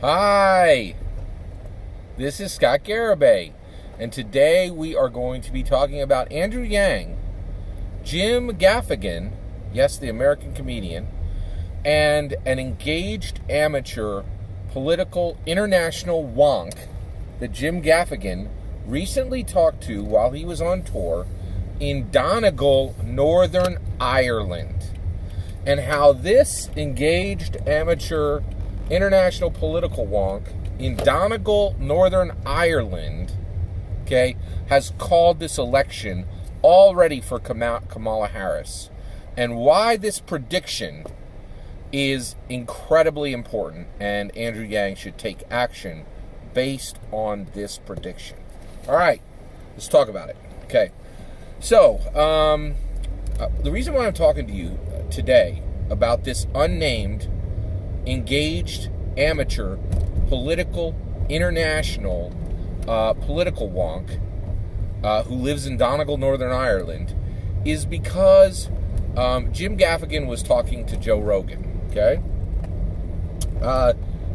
Hi, this is Scott Garibay, and today we are going to be talking about Andrew Yang, Jim Gaffigan, yes, the American comedian, and an engaged amateur political international wonk that Jim Gaffigan recently talked to while he was on tour in Donegal, Northern Ireland, and how this engaged amateur international political wonk in Donegal, Northern Ireland, okay, has called this election already for Kamala Harris, and why this prediction is incredibly important, and Andrew Yang should take action based on this prediction. All right, let's talk about it. Okay, so the reason why I'm talking to you today about this unnamed, engaged, amateur, political, international, political wonk who lives in Donegal, Northern Ireland, is because Jim Gaffigan was talking to Joe Rogan, okay?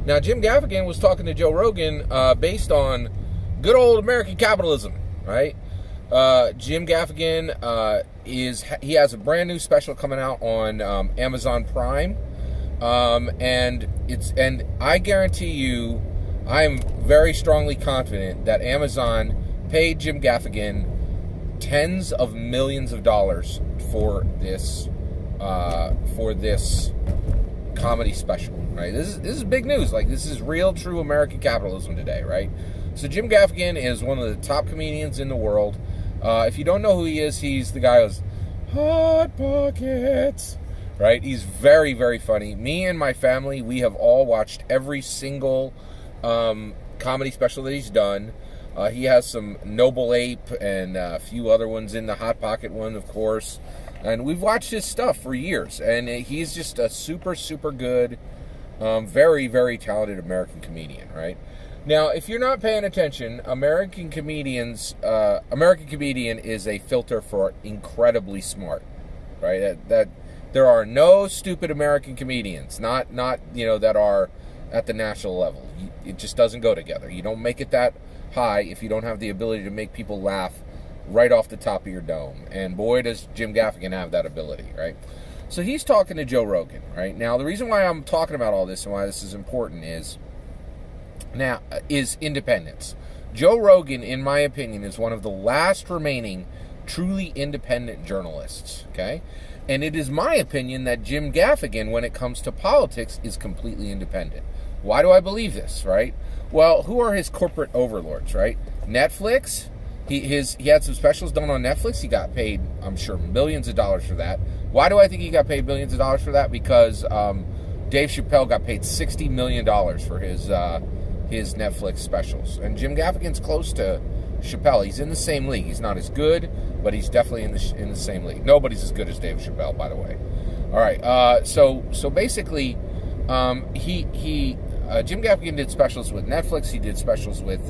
Now, Jim Gaffigan was talking to Joe Rogan based on good old American capitalism, right? Jim Gaffigan he has a brand new special coming out on Amazon Prime, and I guarantee you, I am very strongly confident that Amazon paid Jim Gaffigan tens of millions of dollars for this comedy special, right? This is big news. Like, this is real, true American capitalism today, right? So Jim Gaffigan is one of the top comedians in the world. If you don't know who he is, he's the guy who's Hot Pockets, right? He's very, very funny. Me and my family, we have all watched every single comedy special that he's done. He has some Noble Ape and a few other ones in the Hot Pocket one, of course. And we've watched his stuff for years. And he's just a super, super good, very, very talented American comedian, right? Now, if you're not paying attention, American comedian is a filter for incredibly smart, right? That there are no stupid American comedians, not that are at the national level. It just doesn't go together. You don't make it that high if you don't have the ability to make people laugh right off the top of your dome. And boy, does Jim Gaffigan have that ability, right? So he's talking to Joe Rogan, right? Now, the reason why I'm talking about all this and why this is important is independence. Joe Rogan, in my opinion, is one of the last remaining truly independent journalists, okay? And it is my opinion that Jim Gaffigan, when it comes to politics, is completely independent. Why do I believe this, right? Well, who are his corporate overlords, right? Netflix. He had some specials done on Netflix. He got paid, I'm sure, millions of dollars for that. Why do I think he got paid millions of dollars for that? Because Dave Chappelle got paid $60 million for his Netflix specials. And Jim Gaffigan's close to Chappelle. He's in the same league. He's not as good, but he's definitely in the same league. Nobody's as good as Dave Chappelle, by the way. All right. So basically, Jim Gaffigan did specials with Netflix. He did specials with.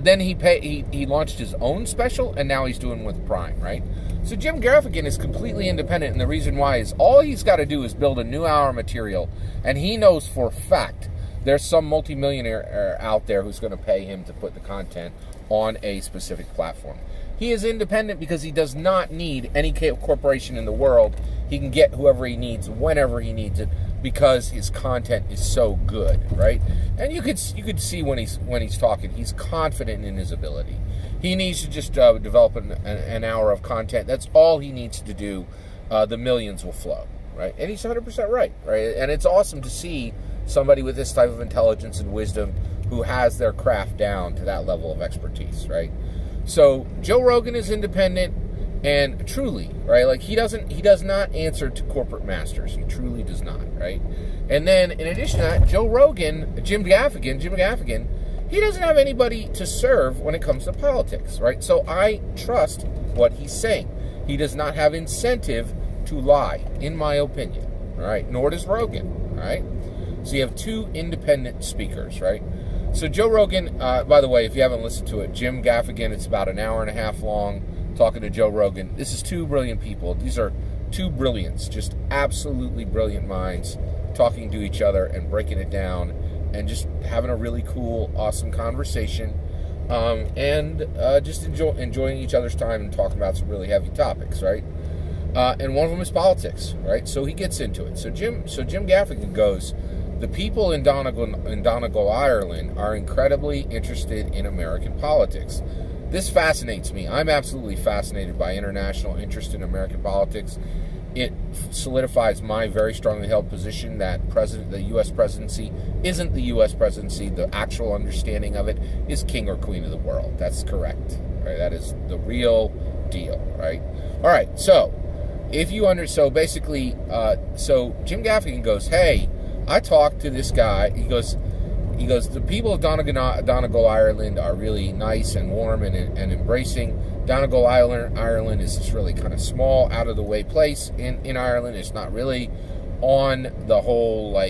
Then he launched his own special, and now he's doing with Prime, right? So Jim Gaffigan is completely independent, and the reason why is all he's got to do is build a new hour of material, and he knows for a fact there's some multimillionaire out there who's going to pay him to put the content on a specific platform. He is independent because he does not need any corporation in the world. He can get whoever he needs whenever he needs it because his content is so good, right? And you could see when he's talking, he's confident in his ability. He needs to just develop an hour of content. That's all he needs to do. The millions will flow, right? And he's 100% right? And it's awesome to see somebody with this type of intelligence and wisdom who has their craft down to that level of expertise, right? So Joe Rogan is independent, and truly, right? Like, he does not answer to corporate masters. He truly does not, right? And then in addition to that, Jim Gaffigan, he doesn't have anybody to serve when it comes to politics, right? So I trust what he's saying. He does not have incentive to lie, in my opinion, all right? Nor does Rogan, all right? So you have two independent speakers, right? So Joe Rogan, by the way, if you haven't listened to it, Jim Gaffigan, it's about an hour and a half long, talking to Joe Rogan. This is two brilliant people. These are two brilliants, just absolutely brilliant minds talking to each other and breaking it down and just having a really cool, awesome conversation, and just enjoying each other's time and talking about some really heavy topics, right? And one of them is politics, right? So he gets into it. So Jim Gaffigan goes, the people in Donegal, Ireland are incredibly interested in American politics. This fascinates me. I'm absolutely fascinated by international interest in American politics. It solidifies my very strongly held position that the U.S. presidency isn't the U.S. presidency. The actual understanding of it is king or queen of the world. That's correct. Right? That is the real deal. Right? All right. So if you so basically, so Jim Gaffigan goes, hey, I talked to this guy. He goes, the people of Donegal, Ireland are really nice and warm and embracing. Donegal, Ireland is this really kind of small, out-of-the-way place in Ireland. It's not really on the whole,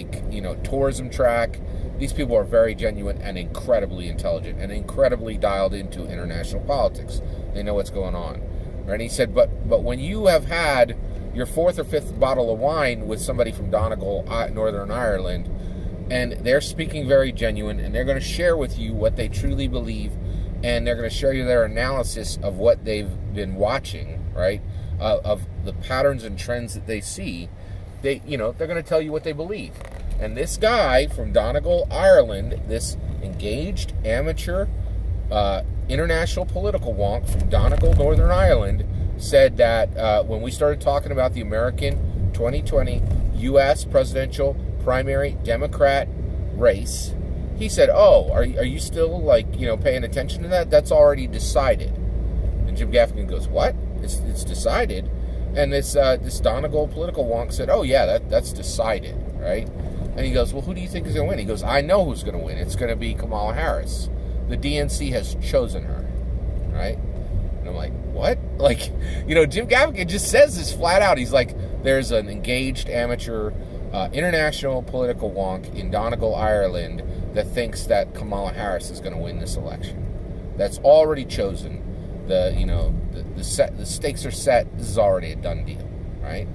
tourism track. These people are very genuine and incredibly intelligent and incredibly dialed into international politics. They know what's going on. Right? And he said, but when you have had your fourth or fifth bottle of wine with somebody from Donegal, Northern Ireland, and they're speaking very genuine, and they're going to share with you what they truly believe, and they're going to share you their analysis of what they've been watching, right? Of the patterns and trends that they see. They're going to tell you what they believe. And this guy from Donegal, Ireland, this engaged amateur international political wonk from Donegal, Northern Ireland, said that when we started talking about the American 2020 U.S. presidential primary Democrat race, he said, "Oh, are you still paying attention to that? That's already decided." And Jim Gaffigan goes, "What? It's decided?" And this Donegal political wonk said, "Oh yeah, that's decided, right?" And he goes, "Well, who do you think is going to win?" He goes, "I know who's going to win. It's going to be Kamala Harris. The DNC has chosen her, right?" And I'm like, "What?" Jim Gaffigan just says this flat out. He's like, "There's an engaged amateur international political wonk in Donegal, Ireland that thinks that Kamala Harris is going to win this election. That's already chosen. The stakes are set. This is already a done deal, right?"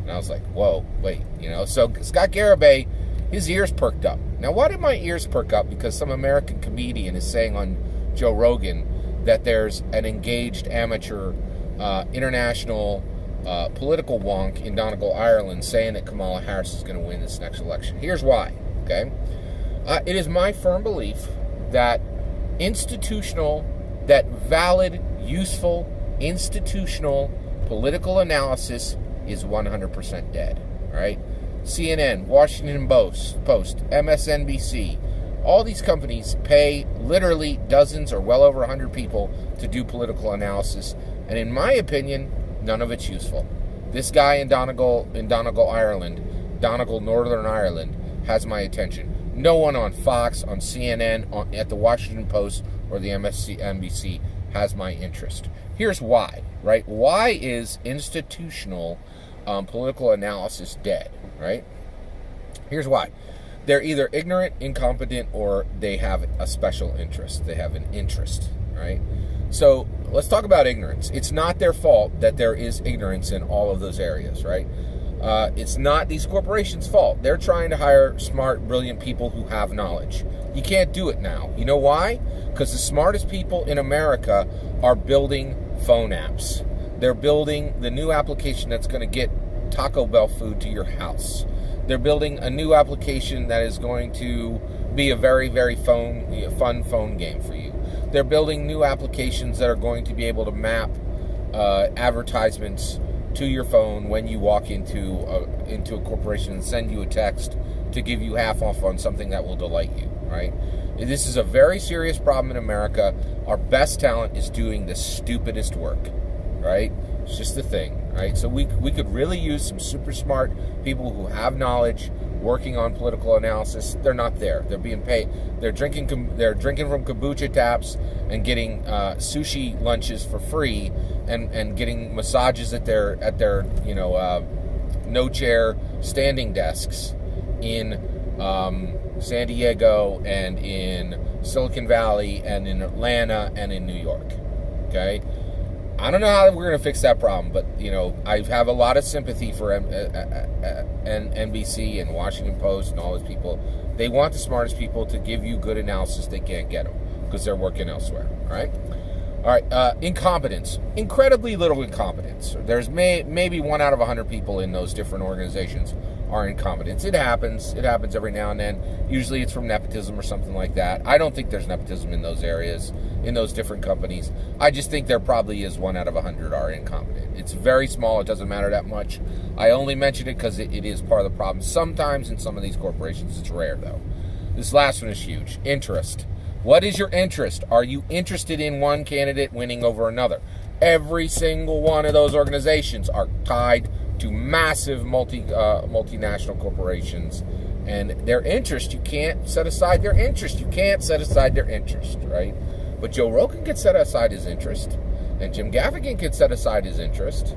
And I was like, "Whoa, wait." So Scott Garibay, his ears perked up. Now, why did my ears perk up? Because some American comedian is saying on Joe Rogan that there's an engaged amateur international political wonk in Donegal, Ireland, saying that Kamala Harris is going to win this next election. Here's why, okay? It is my firm belief that valid, useful, institutional political analysis is 100% dead, all right? CNN, Washington Post, MSNBC, all these companies pay literally dozens or well over 100 people to do political analysis, and in my opinion, none of it's useful. This guy in Donegal, Ireland, Donegal, Northern Ireland, has my attention. No one on Fox, on CNN, at the Washington Post, or the MSNBC has my interest. Here's why, right? Why is institutional political analysis dead, right? Here's why. They're either ignorant, incompetent, or they have a special interest. They have an interest, right? So let's talk about ignorance. It's not their fault that there is ignorance in all of those areas, right? It's not these corporations' fault. They're trying to hire smart, brilliant people who have knowledge. You can't do it now. You know why? Because the smartest people in America are building phone apps. They're building the new application that's going to get Taco Bell food to your house. They're building a new application that is going to be a very, very fun phone game for you. They're building new applications that are going to be able to map advertisements to your phone when you walk into a corporation and send you a text to give you half off on something that will delight you, right? This is a very serious problem in America. Our best talent is doing the stupidest work, right? It's just the thing, right? So we could really use some super smart people who have knowledge working on political analysis. They're not there. They're being paid. They're drinking from kombucha taps and getting sushi lunches for free and getting massages at their no chair standing desks in San Diego and in Silicon Valley and in Atlanta and in New York. Okay, I don't know how we're going to fix that problem, but, I have a lot of sympathy for NBC and Washington Post and all those people. They want the smartest people to give you good analysis. They can't get them because they're working elsewhere, all right? All right, incompetence. Incredibly little incompetence. There's maybe 1 out of 100 people in those different organizations are incompetent. It happens. It happens every now and then. Usually it's from nepotism or something like that. I don't think there's nepotism in those areas, in those different companies. I just think there probably is 1 out of 100 are incompetent. It's very small. It doesn't matter that much. I only mention it because it is part of the problem. Sometimes in some of these corporations, it's rare, though. This last one is huge. Interest. What is your interest? Are you interested in one candidate winning over another? Every single one of those organizations are tied to massive multinational corporations, and their interest, you can't set aside their interest. You can't set aside their interest, right? But Joe Rogan can set aside his interest, and Jim Gaffigan can set aside his interest,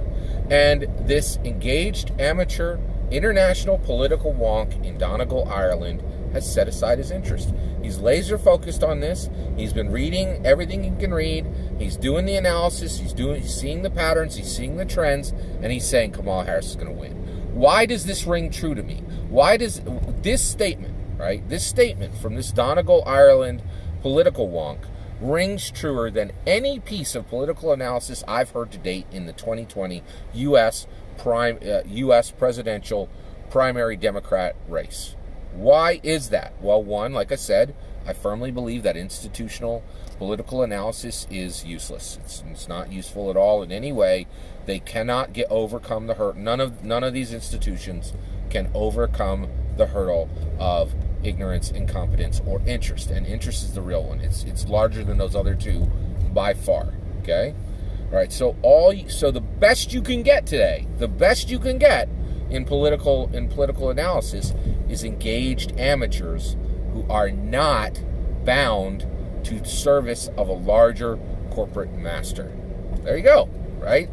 and this engaged amateur international political wonk in Donegal, Ireland, has set aside his interest. He's laser focused on this. He's been reading everything he can read. He's doing the analysis. He's seeing the patterns. He's seeing the trends, and he's saying Kamala Harris is going to win. Why does this ring true to me? Why does this statement, right? This statement from this Donegal, Ireland political wonk rings truer than any piece of political analysis I've heard to date in the 2020 U.S. presidential primary Democrat race. Why is that? Well, one, like I said, I firmly believe that institutional political analysis is useless. It's not useful at all in any way. They cannot overcome the hurt. None of these institutions can overcome the hurdle of ignorance, incompetence, or interest. And interest is the real one. It's larger than those other two by far. Okay? All right. So the best you can get today, the best you can get in political analysis is engaged amateurs who are not bound to service of a larger corporate master. There you go, right?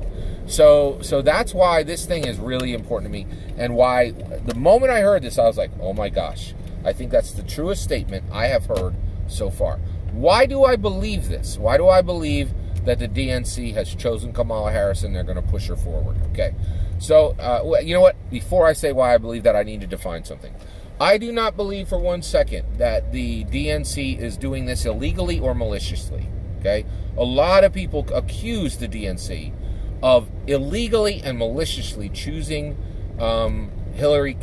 So that's why this thing is really important to me, and why the moment I heard this, I was like, oh my gosh, I think that's the truest statement I have heard so far. Why do I believe this? Why do I believe that the DNC has chosen Kamala Harris and they're going to push her forward? Okay. So, you know what? Before I say why I believe that, I need to define something. I do not believe for 1 second that the DNC is doing this illegally or maliciously. Okay? A lot of people accuse the DNC of illegally and maliciously choosing Hillary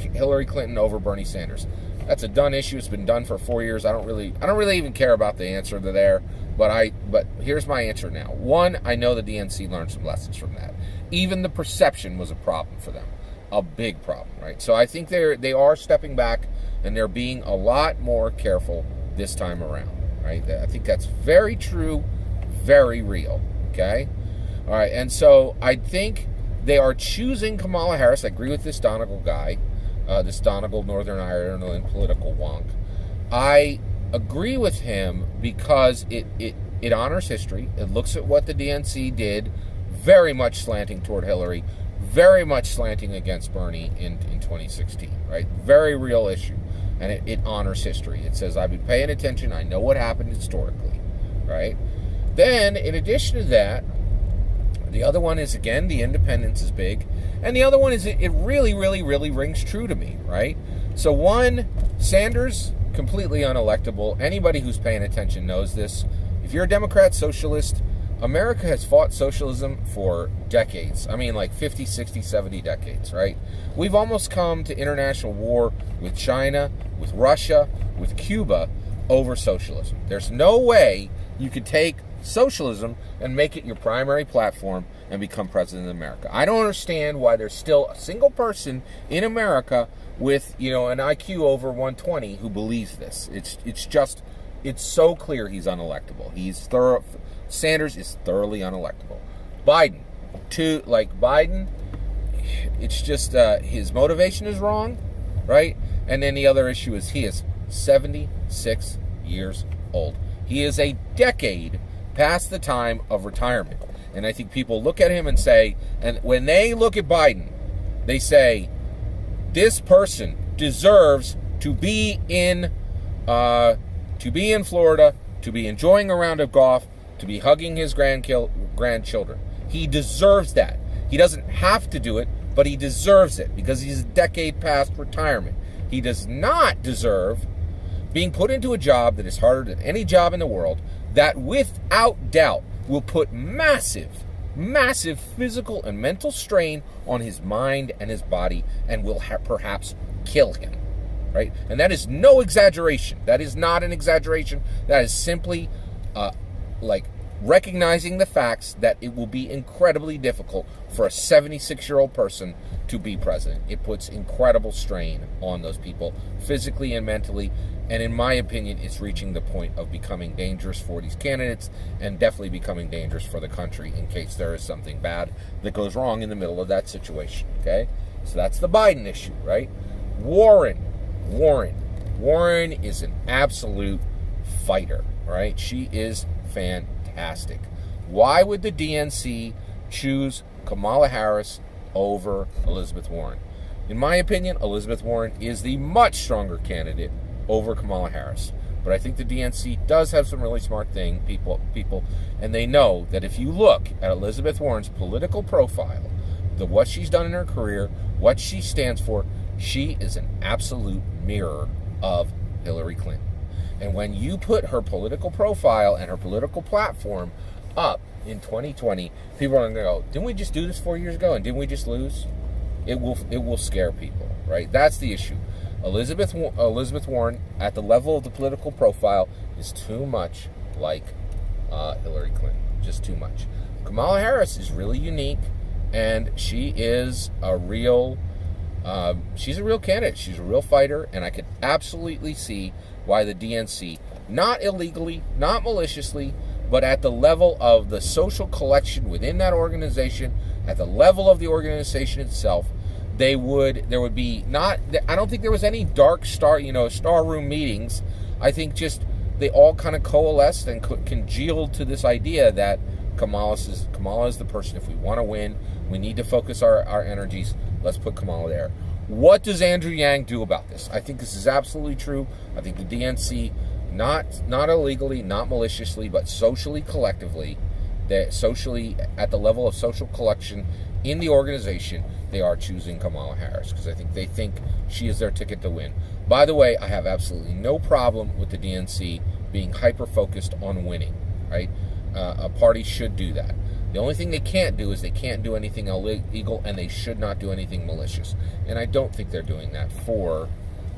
Clinton over Bernie Sanders. That's a done issue. It's been done for 4 years. I don't really even care about the answer to there. But here's my answer now. One, I know the DNC learned some lessons from that. Even the perception was a problem for them, a big problem, right? So I think they are stepping back and they're being a lot more careful this time around, right? I think that's very true, very real. Okay, all right, and so I think they are choosing Kamala Harris. I agree with this Donegal guy, this Donegal, Northern Ireland political wonk. I agree with him because it honors history. It looks at what the DNC did, very much slanting toward Hillary, very much slanting against Bernie in 2016, right? Very real issue. And it honors history. It says, I've been paying attention. I know what happened historically, right? Then, in addition to that, the other one is, again, the independence is big. And the other one is it really, really, really rings true to me, right? So one, Sanders, completely unelectable. Anybody who's paying attention knows this. If you're a Democrat, socialist, America has fought socialism for decades. I mean, like 50, 60, 70 decades, right? We've almost come to international war with China, with Russia, with Cuba over socialism. There's no way you could take socialism and make it your primary platform and become president of America. I don't understand why there's still a single person in America with, an IQ over 120 who believes this. It's so clear he's unelectable. Sanders is thoroughly unelectable. Biden, it's just his motivation is wrong, right? And then the other issue is he is 76 years old. He is a decade past the time of retirement. And I think people look at him and say, and when they look at Biden, they say, this person deserves to be in Florida, to be enjoying a round of golf, to be hugging his grandchildren. He deserves that. He doesn't have to do it, but he deserves it because he's a decade past retirement. He does not deserve being put into a job that is harder than any job in the world, that without doubt will put massive physical and mental strain on his mind and his body and will perhaps kill him, right? And that is no exaggeration. That is not an exaggeration. That is simply like recognizing the facts that it will be incredibly difficult for a 76-year-old person to be president. It puts incredible strain on those people physically and mentally, and in my opinion, it's reaching the point of becoming dangerous for these candidates and definitely becoming dangerous for the country in case there is something bad that goes wrong in the middle of that situation, okay? So that's the Biden issue, right? Warren is an absolute fighter, right? She is fantastic. Why would the DNC choose Kamala Harris over Elizabeth Warren? In my opinion, Elizabeth Warren is the much stronger candidate over Kamala Harris. But I think the DNC does have some really smart people, and they know that if you look at Elizabeth Warren's political profile, what she's done in her career, what she stands for, she is an absolute mirror of Hillary Clinton. And when you put her political profile and her political platform up in 2020, people are going to go, didn't we just do this 4 years ago and didn't we just lose? It will scare people, right? That's the issue. Elizabeth Warren, at the level of the political profile, is too much like Hillary Clinton. Just too much. Kamala Harris is really unique, and she is she's a real candidate. She's a real fighter, and I could absolutely see why the DNC, not illegally, not maliciously, but at the level of the social collection within that organization, at the level of the organization itself, I don't think there was any dark star room meetings. I think just they all kind of coalesced and congealed to this idea that Kamala is the person. If we want to win, we need to focus our energies. Let's put Kamala there. What does Andrew Yang do about this? I think this is absolutely true. I think the DNC, not illegally, not maliciously, but socially, collectively, that socially at the level of social collection in the organization, they are choosing Kamala Harris because I think they think she is their ticket to win. By the way, I have absolutely no problem with the DNC being hyper-focused on winning, right? A party should do that. The only thing they can't do is they can't do anything illegal, and they should not do anything malicious. And I don't think they're doing that for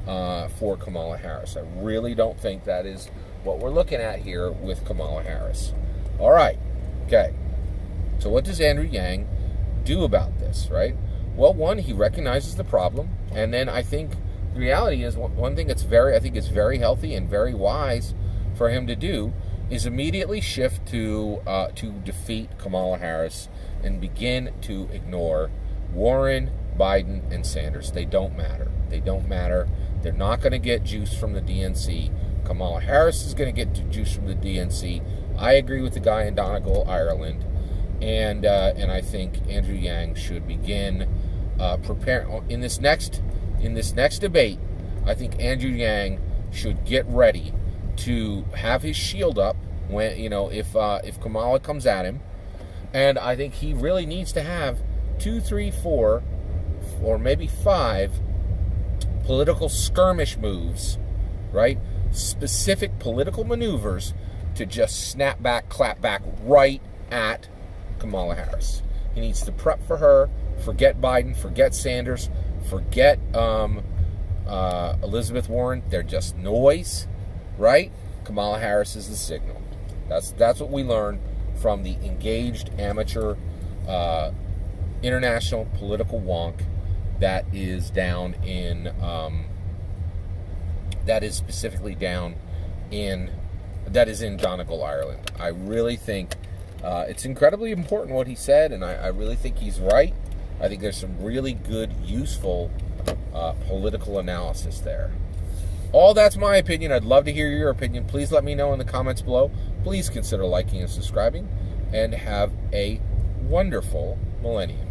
Kamala Harris. I really don't think that is what we're looking at here with Kamala Harris. All right. Okay. So what does Andrew Yang do about this, right? Well, one, he recognizes the problem, and then I think the reality is one thing that's very healthy and very wise for him to do is immediately shift to defeat Kamala Harris and begin to ignore Warren, Biden, and Sanders. They don't matter. They're not going to get juice from the DNC. Kamala Harris is going to get juice from the DNC. I agree with the guy in Donegal, Ireland, and I think Andrew Yang should begin preparing in this next debate. I think Andrew Yang should get ready to have his shield up when if Kamala comes at him, and I think he really needs to have 2, 3, 4, or maybe 5 political skirmish moves, right? Specific political maneuvers to just snap back, clap back right at Kamala Harris. He needs to prep for her. Forget Biden. Forget Sanders. Forget Elizabeth Warren. They're just noise, right? Kamala Harris is the signal. That's what we learned from the engaged amateur international political wonk that is down in that is in Donegal, Ireland. I really think it's incredibly important what he said, and I really think he's right. I think there's some really good, useful political analysis there. All that's my opinion. I'd love to hear your opinion. Please let me know in the comments below. Please consider liking and subscribing, and have a wonderful millennium.